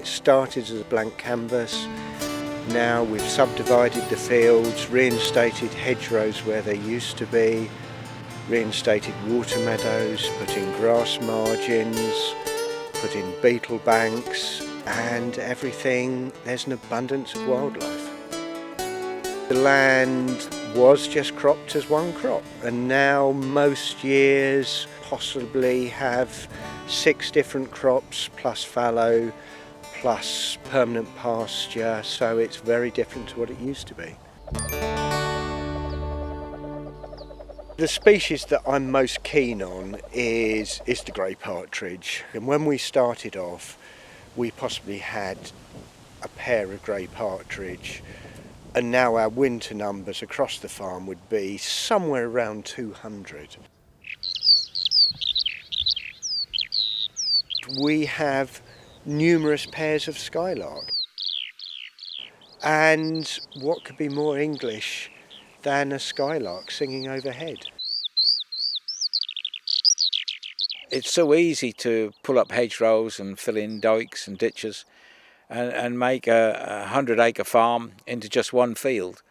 started as a blank canvas. Now we've subdivided the fields, reinstated hedgerows where they used to be, reinstated water meadows, put in grass margins, put in beetle banks, and everything. There's an abundance of wildlife. The land was just cropped as one crop, and now most years possibly have 6 different crops plus fallow plus permanent pasture, so it's very different to what it used to be. The species that I'm most keen on is the grey partridge, and when we started off we possibly had a pair of grey partridge, and now our winter numbers across the farm would be somewhere around 200. We have numerous pairs of skylark, and what could be more English than a skylark singing overhead? It's so easy to pull up hedgerows and fill in dikes and ditches and make a 100-acre farm into just one field.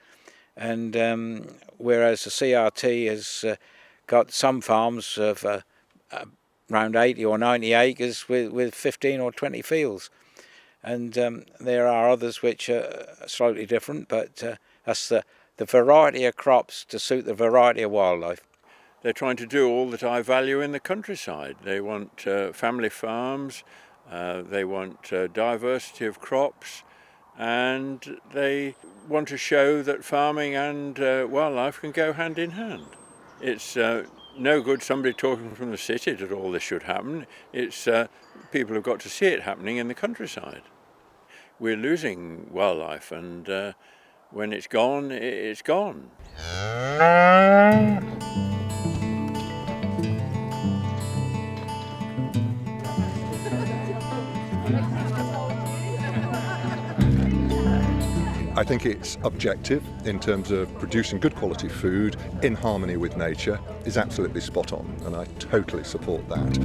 And whereas the CRT has got some farms of around 80 or 90 acres with 15 or 20 fields. And there are others which are slightly different, but that's the variety of crops to suit the variety of wildlife. They're trying to do all that I value in the countryside. They want family farms, they want diversity of crops, and they want to show that farming and wildlife can go hand in hand. It's no good somebody talking from the city that all this should happen. It's people have got to see it happening in the countryside. We're losing wildlife, and when it's gone, it's gone. I think it's objective in terms of producing good quality food in harmony with nature is absolutely spot on, and I totally support that.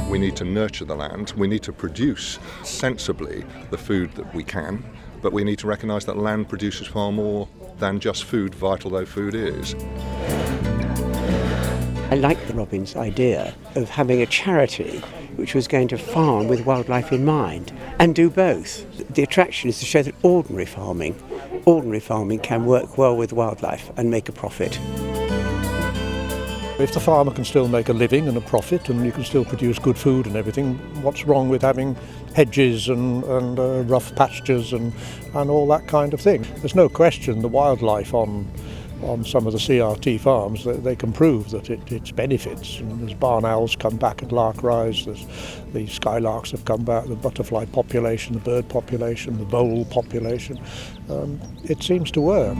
We need to nurture the land, we need to produce sensibly the food that we can, but we need to recognise that land produces far more than just food, vital though food is. I like the Robins' idea of having a charity which was going to farm with wildlife in mind and do both. The attraction is to show that ordinary farming can work well with wildlife and make a profit. If the farmer can still make a living and a profit and you can still produce good food and everything, what's wrong with having hedges and rough pastures and all that kind of thing? There's no question the wildlife on some of the CRT farms, they can prove that it's benefits. And there's barn owls come back at lark rise, the skylarks have come back, the butterfly population, the bird population, the vole population. It seems to work.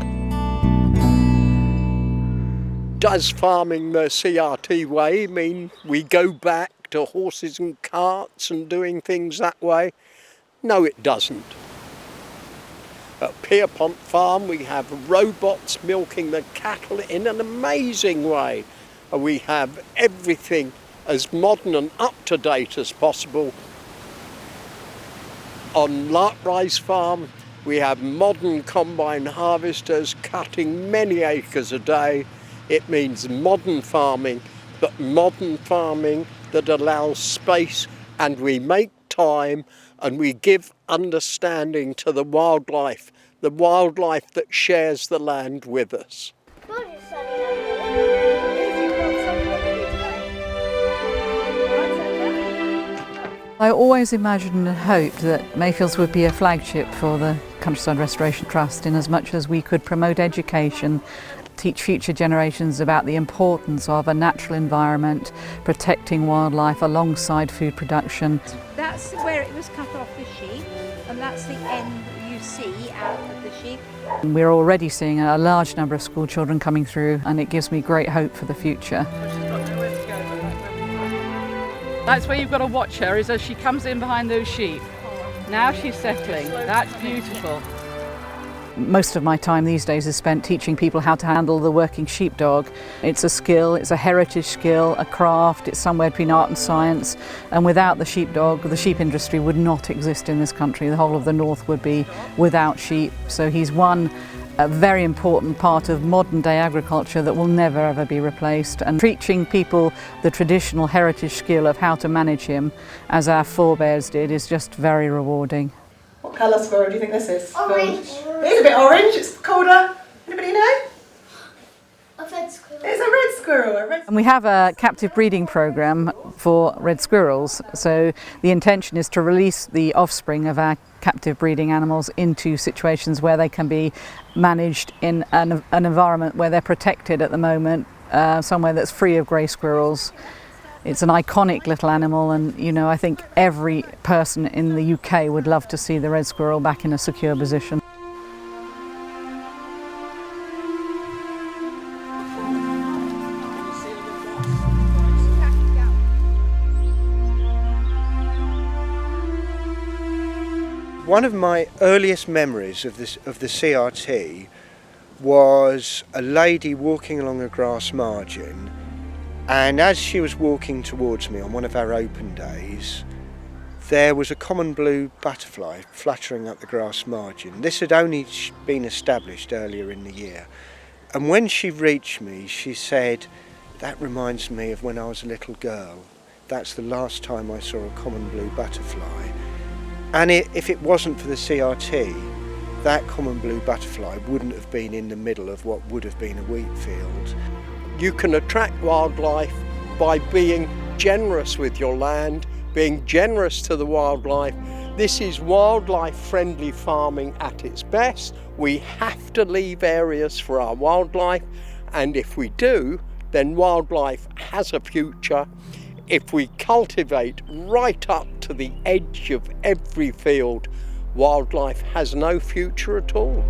Does farming the CRT way mean we go back to horses and carts and doing things that way? No, it doesn't. At Pierpont Farm we have robots milking the cattle in an amazing way. We have everything as modern and up-to-date as possible. On Larkrise Farm we have modern combine harvesters cutting many acres a day. It means modern farming, but modern farming that allows space, and we make time and we give understanding to the wildlife that shares the land with us. I always imagined and hoped that Mayfields would be a flagship for the Countryside Restoration Trust, in as much as we could promote education, teach future generations about the importance of a natural environment, protecting wildlife alongside food production. That's where it was cut off the sheep, and that's the end that you see out of the sheep. We're already seeing a large number of school children coming through, and it gives me great hope for the future. That's where you've got to watch her, is as she comes in behind those sheep. Now she's settling. That's beautiful. Most of my time these days is spent teaching people how to handle the working sheepdog. It's a skill, it's a heritage skill, a craft, it's somewhere between art and science, and without the sheepdog, the sheep industry would not exist in this country. The whole of the north would be without sheep. So he's a very important part of modern day agriculture that will never ever be replaced, and teaching people the traditional heritage skill of how to manage him, as our forebears did, is just very rewarding. What colour squirrel do you think this is? Orange. It is a bit orange. It's called anybody know? A red squirrel. It's a red squirrel. And we have a captive breeding programme for red squirrels, so the intention is to release the offspring of our captive breeding animals into situations where they can be managed in an environment where they're protected at the moment, somewhere that's free of grey squirrels. It's an iconic little animal, and I think every person in the UK would love to see the red squirrel back in a secure position. One of my earliest memories of the CRT was a lady walking along a grass margin, and as she was walking towards me on one of our open days, there was a common blue butterfly fluttering up the grass margin. This had only been established earlier in the year, and when she reached me she said, "That reminds me of when I was a little girl. That's the last time I saw a common blue butterfly." And if it wasn't for the CRT, that common blue butterfly wouldn't have been in the middle of what would have been a wheat field. You can attract wildlife by being generous with your land, being generous to the wildlife. This is wildlife friendly farming at its best. We have to leave areas for our wildlife, and if we do, then wildlife has a future. If we cultivate right up to the edge of every field, wildlife has no future at all.